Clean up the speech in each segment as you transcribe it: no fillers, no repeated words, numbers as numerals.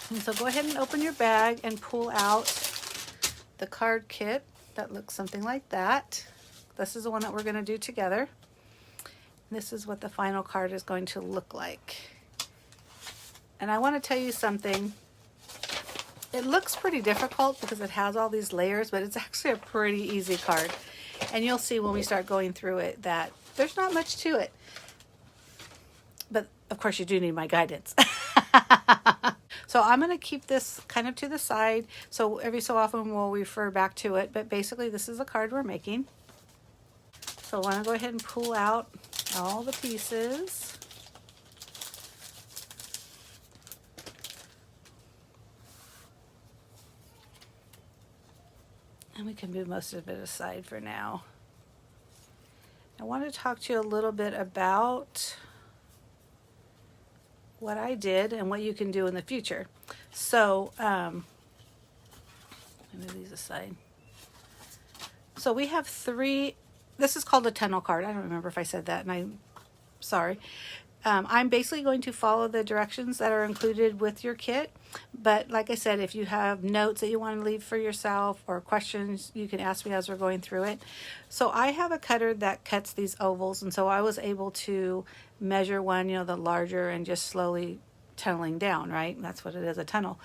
And so go ahead and open your bag and pull out the card kit that looks something like that. This is the one that we're going to do together. This is what the final card is going to look like. And I want to tell you something. It looks pretty difficult because it has all these layers, but it's actually a pretty easy card. And you'll see when we start going through it that there's not much to it. But of course you do need my guidance. So I'm going to keep this kind of to the side. So every so often we'll refer back to it. But basically this is the card we're making. So I want to go ahead and pull out all the pieces. And we can move most of it aside for now. I want to talk to you a little bit about what I did and what you can do in the future. So, move these aside. So we have three, this is called a tunnel card. I don't remember if I said that, and I'm sorry. I'm basically going to follow the directions that are included with your kit. But like I said, if you have notes that you want to leave for yourself or questions, you can ask me as we're going through it. So I have a cutter that cuts these ovals. And so I was able to measure one, the larger, and just slowly tunneling down, right? That's what it is, a tunnel.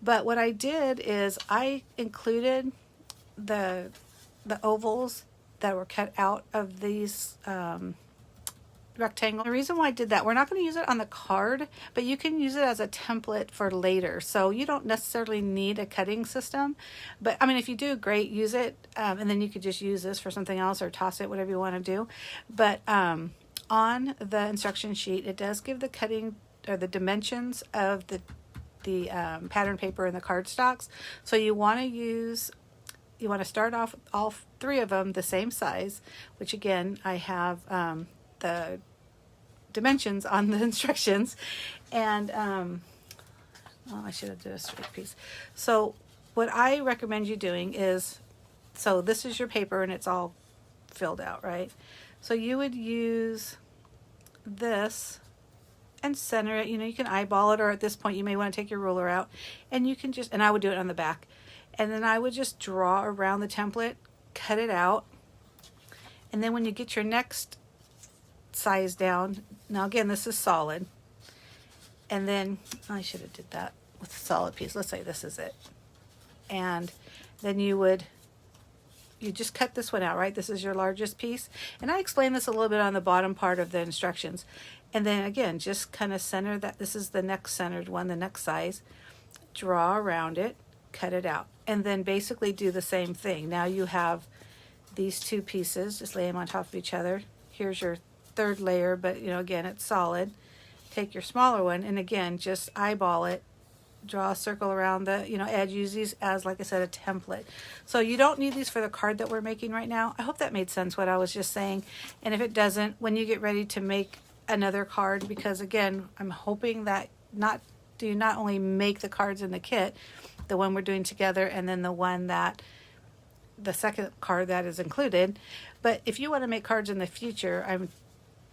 But what I did is I included the ovals that were cut out of these rectangle. The reason why I did that, we're not going to use it on the card, but you can use it as a template for later. So you don't necessarily need a cutting system, but I mean, if you do, great, use it. And then you could just use this for something else or toss it, whatever you want to do. But on the instruction sheet, it does give the cutting or the dimensions of the pattern paper and the cardstocks. So you want to start off with all three of them the same size, which again, I have the dimensions on the instructions. And I should have done a straight piece. So what I recommend you doing is, so this is your paper and it's all filled out, right? So you would use this and center it. You can eyeball it, or at this point you may want to take your ruler out, and you can just, and I would do it on the back, and then I would just draw around the template, cut it out, and then when you get your next size down, now again this is solid, and then I should have did that with a solid piece. Let's say this is it, and then you just cut this one out, right? This is your largest piece, and I explained this a little bit on the bottom part of the instructions. And then again, just kind of center that. This is the next centered one, the next size. Draw around it, cut it out, and then basically do the same thing. Now you have these two pieces, just lay them on top of each other. Here's your third layer, but again, it's solid. Take your smaller one, and again, just eyeball it, draw a circle around the edge. Use these as, like I said, a template. So you don't need these for the card that we're making right now. I hope that made sense what I was just saying. And if it doesn't, when you get ready to make another card, because again, I'm hoping that you not only make the cards in the kit, the one we're doing together, and then the second card that is included, but if you want to make cards in the future, I'm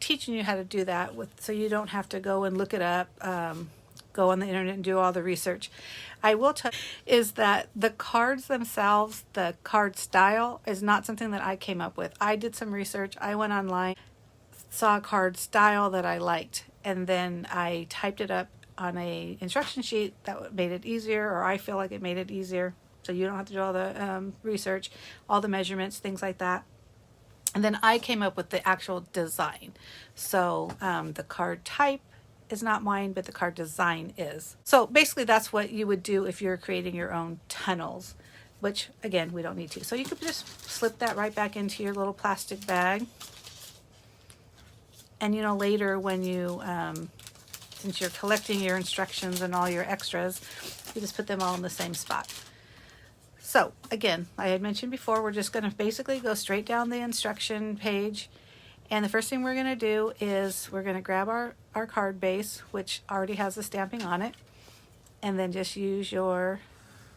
teaching you how to do that so you don't have to go and look it up, go on the internet and do all the research. I will tell you is that the cards themselves, the card style, is not something that I came up with. I did some research. I went online, saw a card style that I liked, and then I typed it up on a instruction sheet that made it easier, or I feel like it made it easier, so you don't have to do all the research, all the measurements, things like that. And then I came up with the actual design. So the card type is not mine, but the card design is. So basically that's what you would do if you're creating your own tunnels, which again, we don't need to. So you could just slip that right back into your little plastic bag. And later when you, since you're collecting your instructions and all your extras, you just put them all in the same spot. So again, I had mentioned before, we're just going to basically go straight down the instruction page. And the first thing we're going to do is we're going to grab our card base, which already has the stamping on it. And then just use your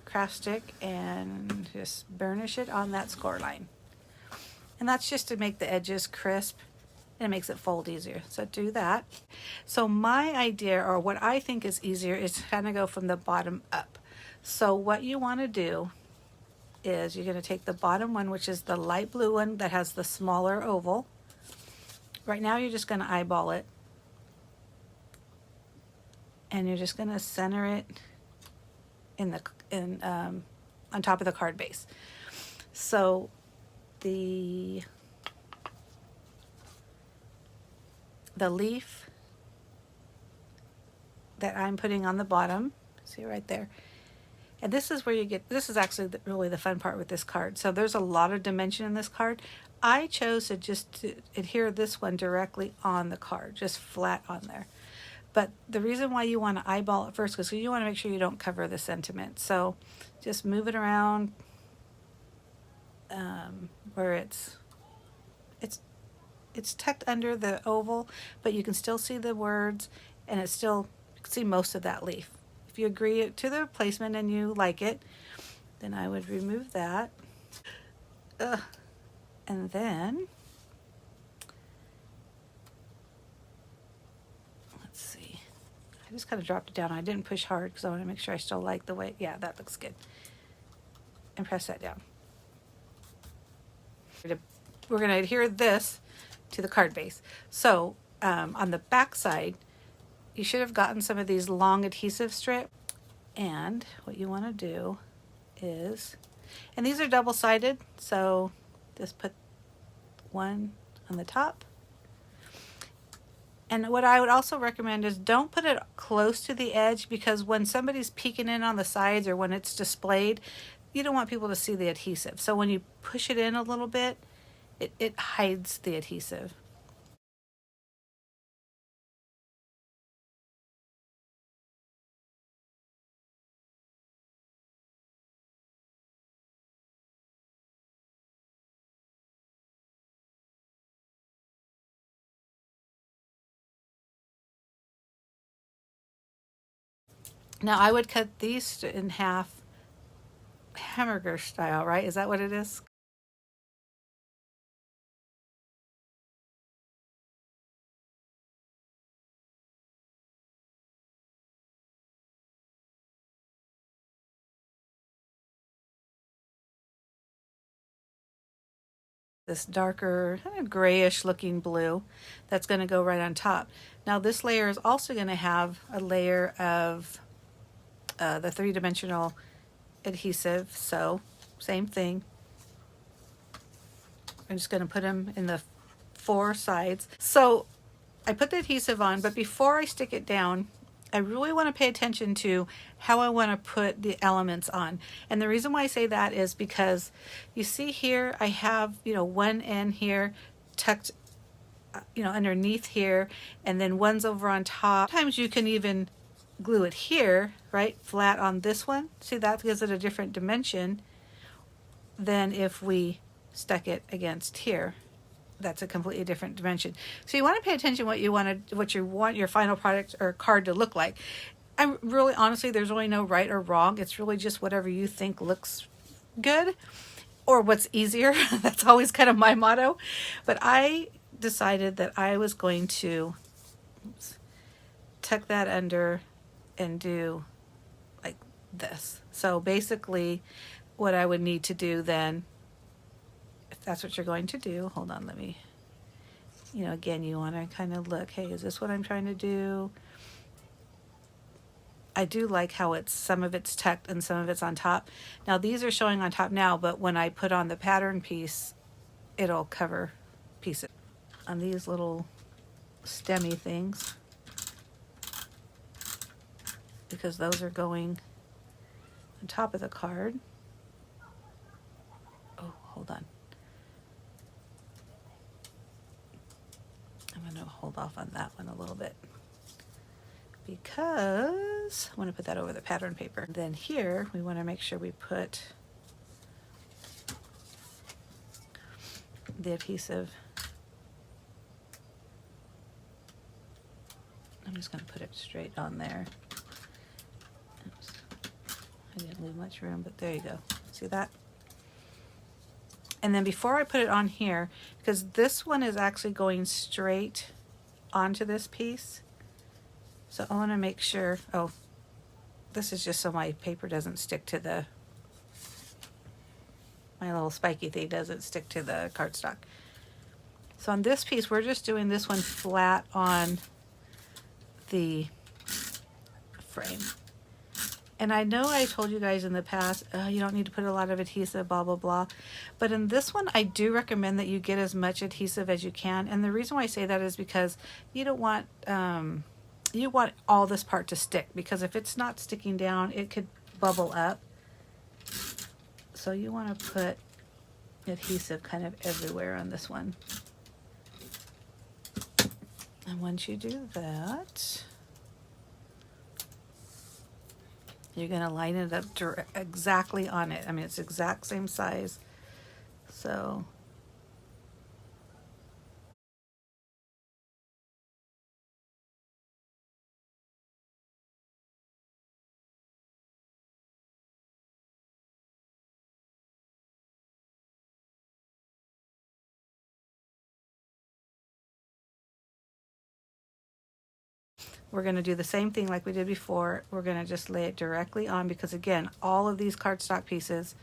craft stick and just burnish it on that score line. And that's just to make the edges crisp and it makes it fold easier. So do that. So my idea, or what I think is easier, is to kind of go from the bottom up. So what you want to do is you're going to take the bottom one, which is the light blue one that has the smaller oval. Right now you're just going to eyeball it, and you're just going to center it on top of the card base. So the leaf that I'm putting on the bottom, see right there, and this is where you get, this is actually really the fun part with this card. So there's a lot of dimension in this card. I chose to adhere this one directly on the card, just flat on there. But the reason why you want to eyeball it first is because you want to make sure you don't cover the sentiment. So just move it around where it's tucked under the oval, but you can still see the words, and it's still, you can see most of that leaf. If you agree to the placement and you like it, then I would remove that. And then, let's see. I just kind of dropped it down. I didn't push hard because I want to make sure I still like the way, yeah, that looks good. And press that down. We're going to adhere this to the card base. So on the back side, you should have gotten some of these long adhesive strips. And what you want to do is, and these are double-sided, so just put one on the top. And what I would also recommend is don't put it close to the edge, because when somebody's peeking in on the sides or when it's displayed, you don't want people to see the adhesive. So when you push it in a little bit, it hides the adhesive. Now I would cut these in half hamburger style, right? Is that what it is? This darker kind of grayish looking blue that's going to go right on top. Now this layer is also going to have a layer of the three-dimensional adhesive, so same thing. I'm just going to put them in the four sides. So I put the adhesive on, but before I stick it down, I really want to pay attention to how I want to put the elements on. And the reason why I say that is because you see here, I have, one end here tucked, underneath here, and then one's over on top. Sometimes you can even glue it here, right, flat on this one. See, that gives it a different dimension than if we stuck it against here. That's a completely different dimension. So you want to pay attention to what you want your final product or card to look like. I'm really, honestly, there's really no right or wrong. It's really just whatever you think looks good or what's easier. That's always kind of my motto. But I decided that I was going to tuck that under and do like this. So basically what I would need to do then, if that's what you're going to do, hold on, let me, again, you want to kind of look, hey, is this what I'm trying to do? I do like how some of it's tucked and some of it's on top. Now these are showing on top now, but when I put on the pattern piece, it'll cover pieces. On these little stemmy things, because those are going on top of the card. Oh, hold on. I'm going to hold off on that one a little bit because I want to put that over the pattern paper. Then here we want to make sure we put the adhesive. I'm just going to put it straight on there. Oops. I didn't leave much room, but there you go. See that? And then before I put it on here, because this one is actually going straight onto this piece, so I want to make sure, oh, this is just so my paper doesn't stick to the, my little spiky thing doesn't stick to the cardstock. So on this piece, we're just doing this one flat on the frame. And I know I told you guys in the past, you don't need to put a lot of adhesive, blah, blah, blah. But in this one, I do recommend that you get as much adhesive as you can. And the reason why I say that is because you don't want, you want all this part to stick. Because if it's not sticking down, it could bubble up. So you want to put adhesive kind of everywhere on this one. And once you do that, you're going to line it up exactly on it. I mean, it's exact same size. So we're going to do the same thing like we did before. We're going to just lay it directly on because, again, all of these cardstock pieces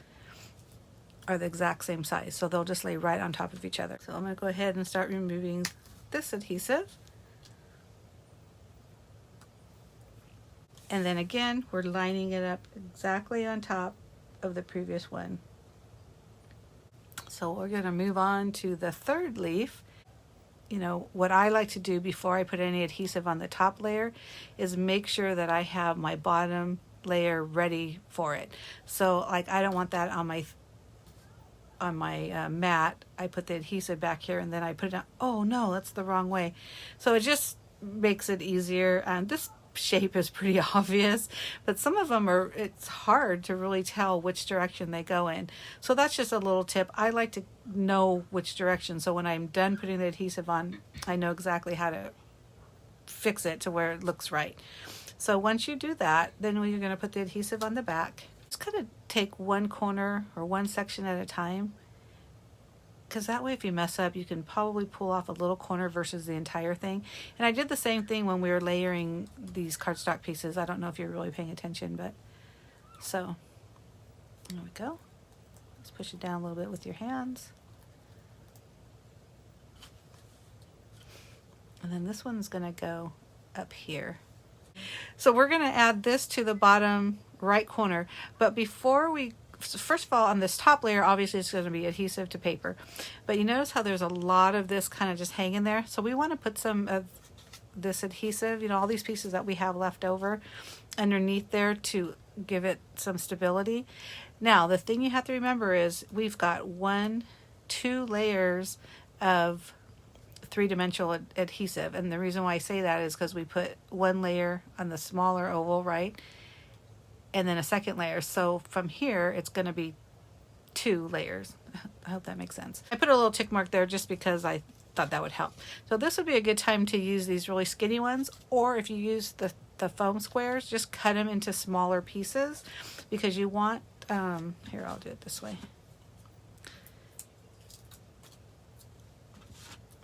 are the exact same size. So they'll just lay right on top of each other. So I'm going to go ahead and start removing this adhesive. And then again, we're lining it up exactly on top of the previous one. So we're going to move on to the third leaf. You know, what I like to do before I put any adhesive on the top layer is make sure that I have my bottom layer ready for it. So like I don't want that on my mat. I put the adhesive back here and then I put it on. Oh no, that's the wrong way. So it just makes it easier. And this shape is pretty obvious, but some of them are, it's hard to really tell which direction they go in. So that's just a little tip. I like to know which direction, so when I'm done putting the adhesive on, I know exactly how to fix it to where it looks right. So once you do that, then you're going to put the adhesive on the back. Just kind of take one corner or one section at a time, because that way if you mess up, you can probably pull off a little corner versus the entire thing. And I did the same thing when we were layering these cardstock pieces. I don't know if you're really paying attention, but so there we go. Let's push it down a little bit with your hands. And then this one's going to go up here. So we're going to add this to the bottom right corner. But before we, first of all, on this top layer, obviously it's going to be adhesive to paper. But you notice how there's a lot of this kind of just hanging there. So we want to put some of this adhesive, you know, all these pieces that we have left over underneath there to give it some stability. Now, the thing you have to remember is we've got 2 layers of three-dimensional adhesive, and the reason why I say that is because we put one layer on the smaller oval, right, and then a second layer. So from here it's going to be 2 layers. I hope that makes sense. I put a little tick mark there just because I thought that would help. So this would be a good time to use these really skinny ones, or if you use the foam squares, just cut them into smaller pieces, because you want here, I'll do it this way.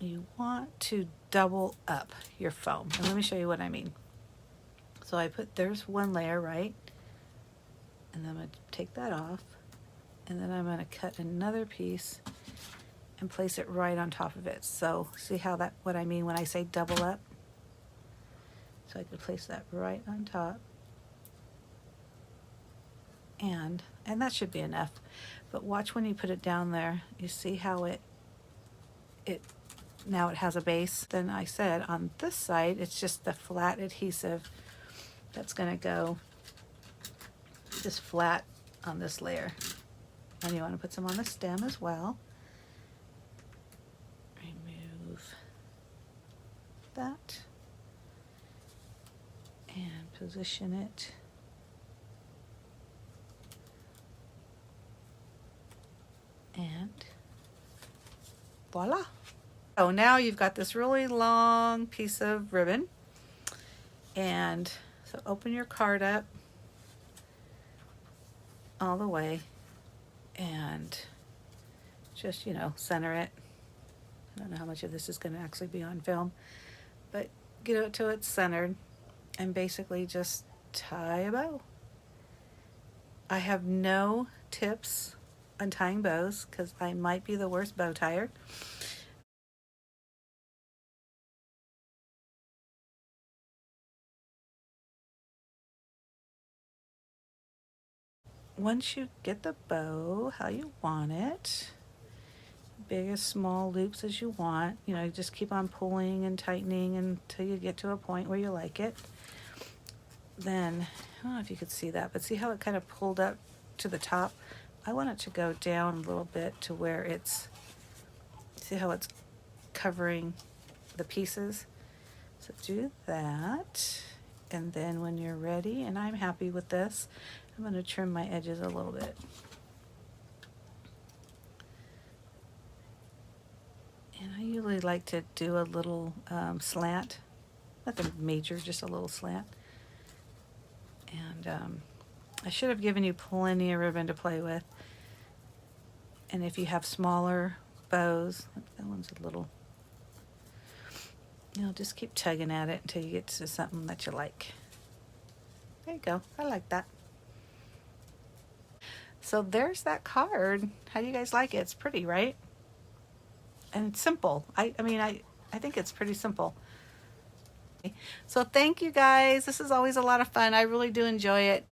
You want to double up your foam. And let me show you what I mean. So I put, there's one layer, right? And then I'm going to take that off. And then I'm going to cut another piece and place it right on top of it. So see how that, what I mean when I say double up? So I could place that right on top. And that should be enough. But watch when you put it down there, you see how it now it has a base. Then I said on this side, it's just the flat adhesive that's going to go just flat on this layer. And you want to put some on the stem as well. Remove that and position it. And voila. So now you've got this really long piece of ribbon. And so open your card up all the way and just, you know, center it. I don't know how much of this is going to actually be on film, but get it till it's centered and basically just tie a bow. I have no tips on tying bows because I might be the worst bow tire. Once you get the bow how you want it, big as small loops as you want, you know, you just keep on pulling and tightening until you get to a point where you like it. Then, I don't know if you could see that, but see how it kind of pulled up to the top? I want it to go down a little bit to where it's, see how it's covering the pieces? So do that. And then when you're ready, and I'm happy with this, I'm going to trim my edges a little bit. And I usually like to do a little slant, nothing major, just a little slant. And I should have given you plenty of ribbon to play with. And if you have smaller bows, that one's a little, you know, just keep tugging at it until you get to something that you like. There you go. I like that. So there's that card. How do you guys like it? It's pretty, right? And it's simple. I mean, I think it's pretty simple. So thank you guys. This is always a lot of fun. I really do enjoy it.